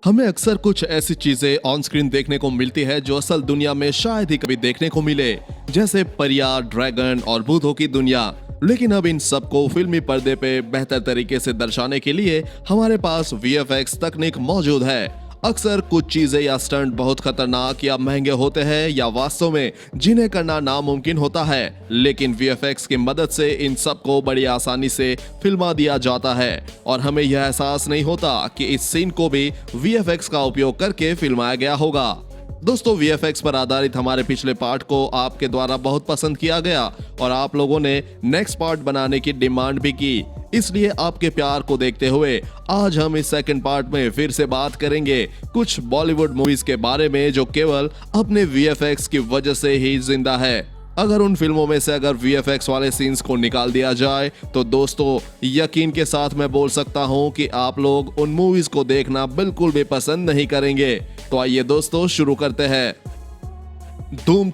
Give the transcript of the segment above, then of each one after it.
हमें अक्सर कुछ ऐसी चीजें ऑन स्क्रीन देखने को मिलती है जो असल दुनिया में शायद ही कभी देखने को मिले, जैसे परियां, ड्रैगन और भूतों की दुनिया। लेकिन अब इन सबको फिल्मी पर्दे पे बेहतर तरीके से दर्शाने के लिए हमारे पास VFX तकनीक मौजूद है। अक्सर कुछ चीजें या स्टंट बहुत खतरनाक या महंगे होते हैं या वास्तव में जिन्हें करना नामुमकिन होता है, लेकिन VFX की मदद से इन सबको बड़ी आसानी से फिल्मा दिया जाता है और हमें यह एहसास नहीं होता कि इस सीन को भी VFX का उपयोग करके फिल्माया गया होगा। दोस्तों, VFX पर आधारित हमारे पिछले पार्ट को आपके द्वारा बहुत पसंद किया गया और आप लोगों ने नेक्स्ट पार्ट बनाने की डिमांड भी की। इसलिए आपके प्यार को देखते हुए आज हम इस सेकंड पार्ट में फिर से बात करेंगे कुछ बॉलीवुड मूवीज के बारे में जो केवल अपने VFX की वजह से ही जिंदा है। अगर उन फिल्मों में से अगर VFX वाले सीन्स को निकाल दिया जाए तो दोस्तों यकीन के साथ मैं बोल सकता हूं कि आप लोग उन मूवीज को देखना बिल्कुल भी पसंद नहीं करेंगे। तो आइए दोस्तों शुरू करते हैं। धूम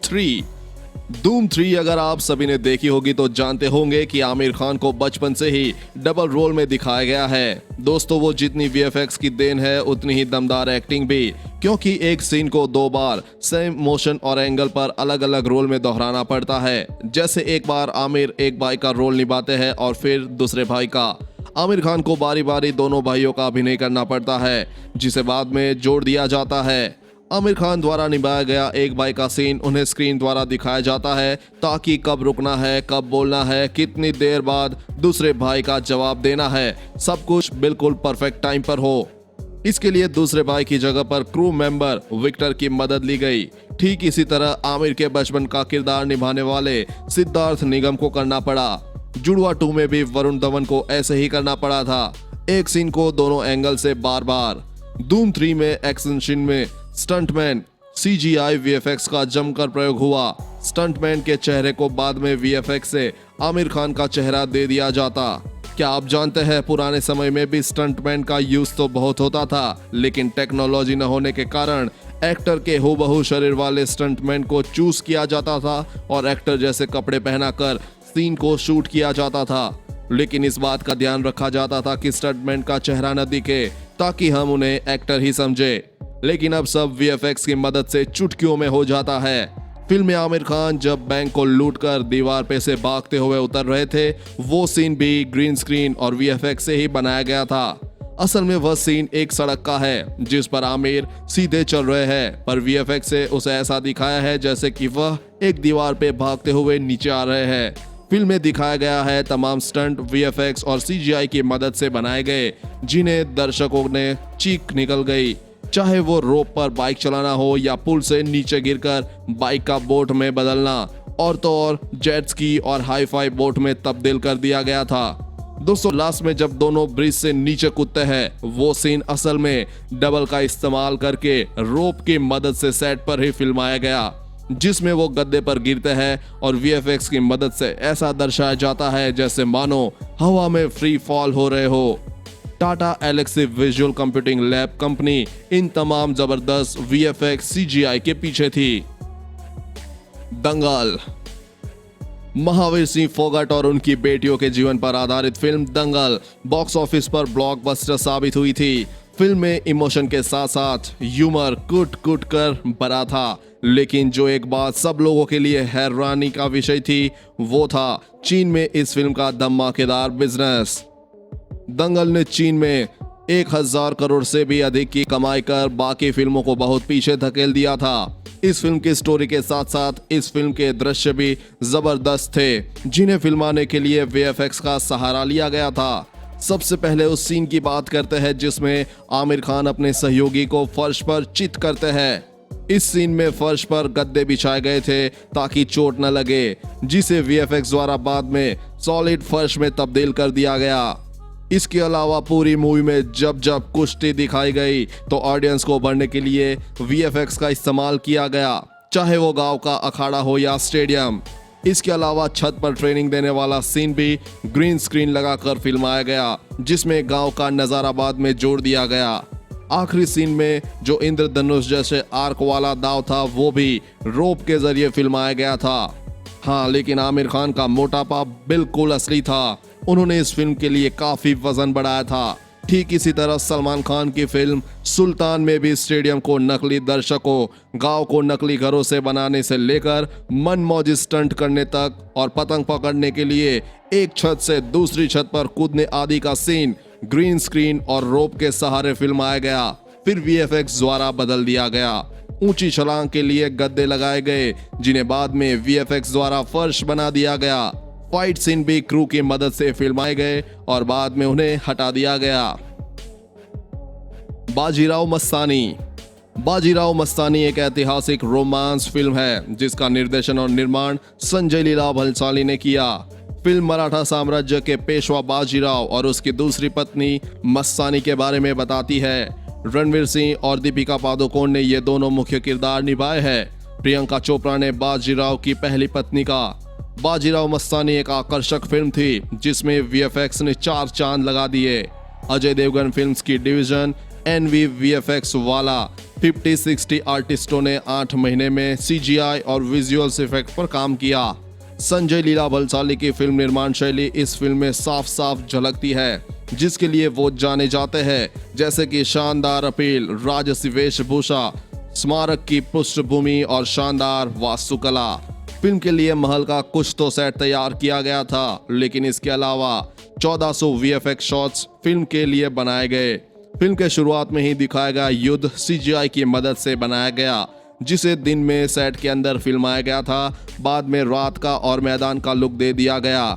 3 अगर आप सभी ने देखी होगी तो जानते होंगे कि आमिर खान को बचपन से ही डबल रोल में दिखाया गया है। दोस्तों, वो जितनी VFX की देन है उतनी ही दमदार एक्टिंग भी, क्योंकि एक सीन को 2 बार सेम मोशन और एंगल पर अलग अलग रोल में दोहराना पड़ता है। जैसे एक बार आमिर एक भाई का रोल निभाते हैं और फिर दूसरे भाई का। आमिर खान को बारी बारी दोनों भाइयों का अभिनय करना पड़ता है, जिसे बाद में जोड़ दिया जाता है। आमिर खान द्वारा निभाया गया एक भाई का सीन उन्हें स्क्रीन द्वारा दिखाया जाता है ताकि कब रुकना है, कब बोलना है, कितनी देर बाद दूसरे भाई का जवाब देना है, सब कुछ बिल्कुल परफेक्ट टाइम पर हो। इसके लिए दूसरे भाई की जगह पर क्रू मेंबर विक्टर की मदद ली गई। ठीक इसी तरह आमिर के बचपन का किरदार निभाने वाले सिद्धार्थ निगम को करना पड़ा। जुड़वा 2 में भी वरुण धवन को ऐसे ही करना पड़ा था, एक सीन को दोनों एंगल से बार बार। धूम 3 में एक्शन सीन में स्टंटमैन CGI VFX का जमकर प्रयोग हुआ। स्टंटमैन के चेहरे को बाद में VFX से आमिर खान का चेहरा दे दिया जाता। क्या आप जानते हैं पुराने समय में भी स्टंटमैन का यूज तो बहुत होता था, लेकिन टेक्नोलॉजी न होने के कारण एक्टर के हूबहू शरीर वाले स्टंटमैन को चूज किया जाता था और एक्टर जैसे कपड़े पहनाकर सीन को शूट किया जाता था। लेकिन इस बात का ध्यान रखा जाता था कि स्टंटमैन का चेहरा न दिखे ताकि हम उन्हें एक्टर ही समझे। लेकिन अब सब VFX की मदद से चुटकियों में हो जाता है। फिल्म में आमिर खान जब बैंक को लूटकर दीवार पे से भागते हुए उतर रहे थे, वो सीन भी ग्रीन स्क्रीन और VFX से ही बनाया गया था। असल में वह सीन एक सड़क का है जिस पर आमिर सीधे चल रहे हैं, पर VFX से उसे ऐसा दिखाया है जैसे कि वह एक दीवार पे भागते हुए नीचे आ रहे हैं। फिल्म में दिखाया गया है तमाम स्टंट VFX और CGI की मदद से बनाए गए, जिन्हें दर्शकों ने चीख निकल गई। चाहे वो रोप पर बाइक चलाना हो या पुल से नीचे गिरकर बाइक का बोट में बदलना, और तो और जेट स्की और हाई फाई बोट में तब्दील कर दिया गया था। दोस्तों, लास्ट में जब दोनों ब्रिज से नीचे कूदते हैं, वो सीन असल में डबल का इस्तेमाल करके रोप की मदद से सेट पर ही फिल्माया गया, जिसमें वो गद्दे पर गिरते हैं और VFX की मदद से ऐसा दर्शाया जाता है जैसे मानो हवा में फ्री फॉल हो रहे हो। Tata Elxsi visual computing lab company इन तमाम जबरदस्त VFX CGI के पीछे थी। दंगल। महावीर सिंह फोगाट और उनकी बेटियों के जीवन पर आधारित फिल्म दंगल बॉक्स ऑफिस पर ब्लॉकबस्टर साबित हुई थी। फिल्म में इमोशन के साथ साथ ह्यूमर कूट कूट कर भरा था, लेकिन जो एक बात सब लोगों के लिए हैरानी का विषय थी वो था चीन में इस फिल्म का धमाकेदार बिजनेस। दंगल ने चीन में 1000 करोड़ से भी अधिक की कमाई कर बाकी फिल्मों को बहुत पीछे धकेल दिया था। इस फिल्म की स्टोरी के साथ साथ इस फिल्म के दृश्य भी जबरदस्त थे, जिन्हें फिल्माने के लिए VFX का सहारा लिया गया था। सबसे पहले उस सीन की बात करते हैं जिसमें आमिर खान अपने सहयोगी को फर्श पर चित करते हैं। इस सीन में फर्श पर गद्दे बिछाए गए थे ताकि चोट न लगे, जिसे VFX द्वारा बाद में सॉलिड फर्श में तब्दील कर दिया गया। इसके अलावा पूरी मूवी में जब जब कुश्ती दिखाई गई तो ऑडियंस को भरने के लिए VFX का इस्तेमाल किया गया, चाहे वो गांव का अखाड़ा हो या स्टेडियम। इसके अलावा छत पर ट्रेनिंग देने वाला सीन भी ग्रीन स्क्रीन लगाकर फिल्माया गया, जिसमें गांव का नजारा बाद में जोड़ दिया गया। आखिरी सीन में जो इंद्रधनुष जैसे आर्क वाला दाव था वो भी रोप के जरिए फिल्माया गया था। हाँ, लेकिन आमिर खान का मोटापा बिल्कुल असली था। उन्होंने इस फिल्म के लिए काफी वजन बढ़ाया था। ठीक इसी तरह सलमान खान की फिल्म सुल्तान में भी स्टेडियम को नकली दर्शकों, गांव को नकली घरों से बनाने से लेकर मनमौजी स्टंट करने तक और पतंग पकड़ने के लिए एक छत से दूसरी छत पर कूदने आदि का सीन ग्रीन स्क्रीन और रोप के सहारे फिल्माया गया, फिर वीएफएक्स द्वारा बदल दिया गया। ऊंची छलांग के लिए गद्दे लगाए गए, जिन्हें बाद में वीएफएक्स द्वारा फर्श बना दिया गया। फाइट सीन भी क्रू की मदद से फिल्माए गए और बाद में उन्हें हटा दिया गया। बाजीराव मस्तानी। बाजीराव मस्तानी एक ऐतिहासिक रोमांस फिल्म है जिसका निर्देशन और निर्माण संजय लीला भंसाली ने किया। फिल्म मराठा साम्राज्य के पेशवा बाजीराव और उसकी दूसरी पत्नी मस्तानी के बारे में बताती है। रणवीर सिंह और दीपिका पादुकोण ने ये दोनों मुख्य किरदार निभाए हैं। प्रियंका चोपड़ा ने बाजीराव की पहली पत्नी का। बाजीराव मस्तानी एक आकर्षक फिल्म थी जिसमें वीएफएक्स ने 4 चांद लगा दिए। अजय देवगन फिल्म्स की डिवीजन एनवी वीएफएक्स वाला 50-60 आर्टिस्टों ने 8 महीने में सीजीआई और विजुअल्स इफेक्ट पर काम किया। संजय लीला भंसाली की फिल्म निर्माण शैली इस फिल्म में साफ साफ झलकती है, जिसके लिए वो जाने जाते हैं, जैसे कि शानदार अपील, राजसी वेशभूषा, स्मारक की पृष्ठभूमि और शानदार वास्तुकला। फिल्म के लिए महल का कुछ तो सेट तैयार किया गया था, लेकिन इसके अलावा 1400 वीएफएक्स शॉट्स फिल्म के लिए बनाए गए। फिल्म के शुरुआत में ही दिखाया गया युद्ध सीजीआई की मदद से बनाया गया, जिसे दिन में सेट के अंदर फिल्माया गया था। बाद में रात का और मैदान का लुक दे दिया गया।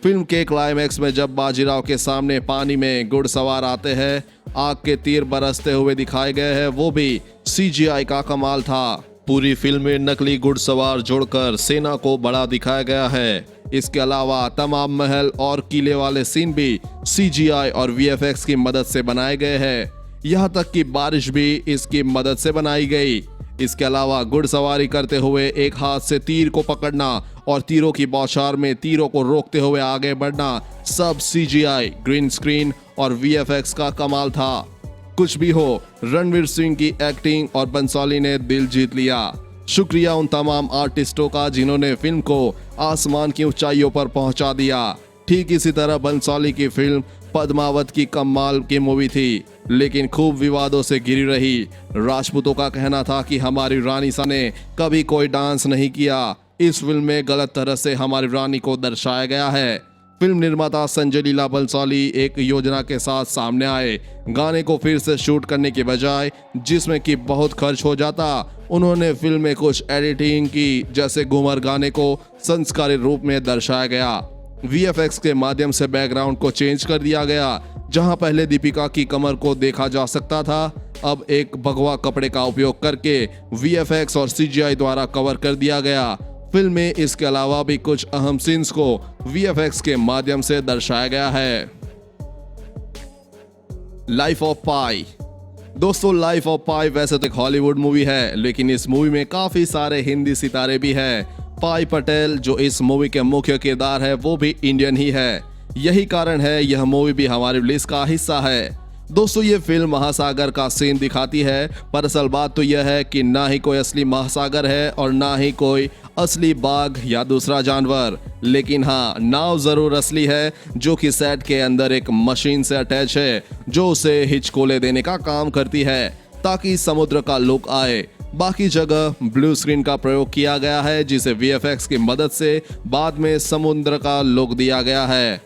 फिल्म के क्लाइमैक्स में जब बाजीराव के सामने पानी में घुड़सवार आते हैं, आग के तीर बरसते हुए दिखाए गए हैं, वो भी सीजीआई का कमाल था। पूरी फिल्म में नकली घुड़सवार जोड़कर सेना को बड़ा दिखाया गया है। इसके अलावा तमाम महल और किले वाले सीन भी सीजीआई और वीएफएक्स की मदद से बनाए गए हैं। यहाँ तक कि बारिश भी इसकी मदद से बनाई गई। इसके अलावा घुड़सवारी करते हुए एक हाथ से तीर को पकड़ना और तीरों की बौछार में तीरों को रोकते हुए आगे बढ़ना, सब सीजीआई, ग्रीन स्क्रीन और वीएफएक्स का कमाल था। कुछ भी हो, रणवीर सिंह की एक्टिंग और बंसाली ने दिल जीत लिया। शुक्रिया उन तमाम आर्टिस्टों का जिन्होंने फिल्म को आसमान की ऊंचाइयों पर पहुंचा दिया। ठीक इसी तरह बंसाली की फिल्म पद्मावत की कमाल की मूवी थी, लेकिन खूब विवादों से घिरी रही। राजपूतों का कहना था कि हमारी रानी सा ने कभी कोई डांस नहीं किया। इस फिल्म में गलत तरह से हमारी रानी को दर्शाया गया है। फिल्म निर्माता संजय लीला भंसाली एक योजना के साथ सामने आए। गाने को फिर से शूट करने के बजाय, जिसमें कि बहुत खर्च हो जाता, उन्होंने फिल्म में कुछ एडिटिंग की, जैसे घूमर गाने को संस्कारी रूप में दर्शाया गया। वीएफएक्स के माध्यम से बैकग्राउंड को चेंज कर दिया गया। जहां पहले दीपिका की कमर को देखा जा सकता था, अब एक भगवा कपड़े का उपयोग करके वीएफएक्स और सीजीआई द्वारा कवर कर दिया गया। फिल्म में इसके अलावा भी कुछ अहम सीन्स को वीएफएक्स के माध्यम से दर्शाया गया है। लाइफ ऑफ पाई। दोस्तों, लाइफ ऑफ पाई वैसे तो एक हॉलीवुड मूवी है, लेकिन इस मूवी में काफी सारे हिंदी सितारे भी हैं। पाई पटेल जो इस मूवी के मुख्य किरदार है, वो भी इंडियन ही है। यही कारण है यह मूवी भी हमारी लिस्ट का हिस्सा है। दोस्तों, ये फिल्म महासागर का सीन दिखाती है, पर असल बात तो यह है कि ना ही कोई असली महासागर है और ना ही कोई असली बाघ या दूसरा जानवर, लेकिन हाँ, नाव जरूर असली है, जो कि सेट के अंदर एक मशीन से अटैच है, जो उसे हिचकोले देने का काम करती है ताकि समुद्र का लुक आए। बाकी जगह ब्लू स्क्रीन का प्रयोग किया गया है, जिसे वीएफएक्स की मदद से बाद में समुद्र का लुक दिया गया है।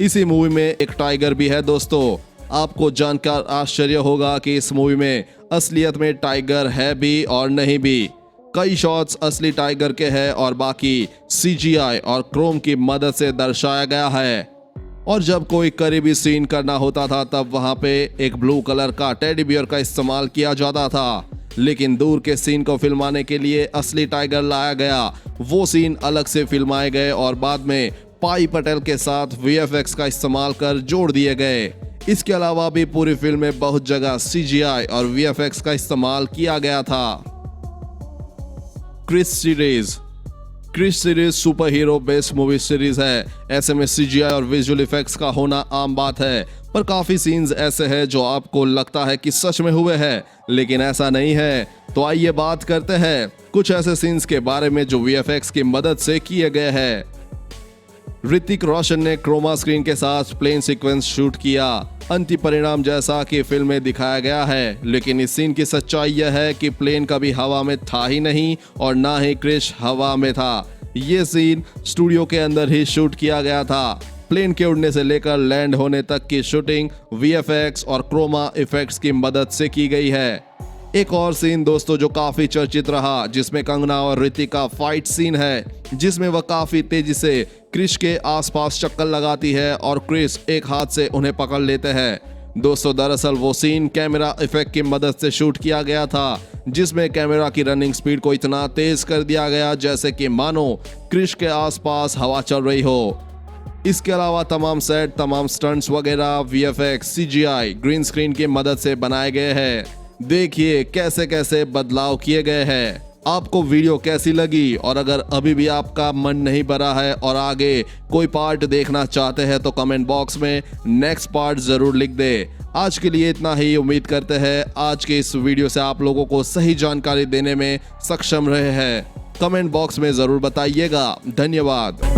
इसी मूवी में एक टाइगर भी है। दोस्तों, आपको जानकर आश्चर्य होगा कि इस मूवी में असलियत में टाइगर है भी और नहीं भी। कई शॉट्स असली टाइगर के हैं और बाकी सीजीआई और क्रोम की मदद से दर्शाया गया है। और जब कोई करीबी सीन करना होता था, तब वहां पे एक ब्लू कलर का टेडी बियर का इस्तेमाल किया जाता था, लेकिन दूर के सीन को फिल्माने के लिए असली टाइगर लाया गया। वो सीन अलग से फिल्माए गए और बाद में पाई पटेल के साथ वीएफएक्स का इस्तेमाल कर जोड़ दिए गए। इसके अलावा भी पूरी फिल्म में बहुत जगह सीजीआई और वीएफएक्स का इस्तेमाल किया गया था। Krrish series super hero based movie series है। ऐसे में सीजीआई और विजुअल इफेक्ट्स का होना आम बात है, पर काफी सीन्स ऐसे हैं जो आपको लगता है कि सच में हुए हैं, लेकिन ऐसा नहीं है। तो आइए बात करते हैं कुछ ऐसे सीन्स के बारे में जो वीएफएक्स की मदद से किए गए हैं। ऋतिक रोशन ने क्रोमा स्क्रीन के साथ प्लेन सीक्वेंस शूट किया। अंतिम परिणाम जैसा कि फिल्म में दिखाया गया है। लेकिन इस सीन की सच्चाई यह है कि प्लेन कभी हवा में था ही नहीं और ना ही क्रिश हवा में था। ये सीन स्टूडियो के अंदर ही शूट किया गया था। प्लेन के उड़ने से लेकर लैंड होने तक की शूटिंग VFX और क्रोमा इफेक्ट्स की मदद से की गई है। एक और सीन दोस्तों जो काफी चर्चित रहा, जिसमें कंगना और ऋतिक का फाइट सीन है, जिसमें वह काफी तेजी से क्रिश के आसपास चक्कर लगाती है और क्रिश एक हाथ से उन्हें पकड़ लेते हैं। दोस्तों दरअसल वो सीन कैमरा इफेक्ट की मदद से शूट किया गया था, जिसमें कैमरा की रनिंग स्पीड को इतना तेज कर दिया गया जैसे कि मानो क्रिश के आसपास हवा चल रही हो। इसके अलावा तमाम सेट, तमाम स्टंट्स वगैरह VFX, CGI, ग्रीन स्क्रीन की मदद से बनाए गए हैं। देखिए कैसे कैसे बदलाव किए गए हैं। आपको वीडियो कैसी लगी, और अगर अभी भी आपका मन नहीं भरा है और आगे कोई पार्ट देखना चाहते हैं तो कमेंट बॉक्स में नेक्स्ट पार्ट जरूर लिख दे। आज के लिए इतना ही। उम्मीद करते हैं आज के इस वीडियो से आप लोगों को सही जानकारी देने में सक्षम रहे हैं। कमेंट बॉक्स में जरूर बताइएगा। धन्यवाद।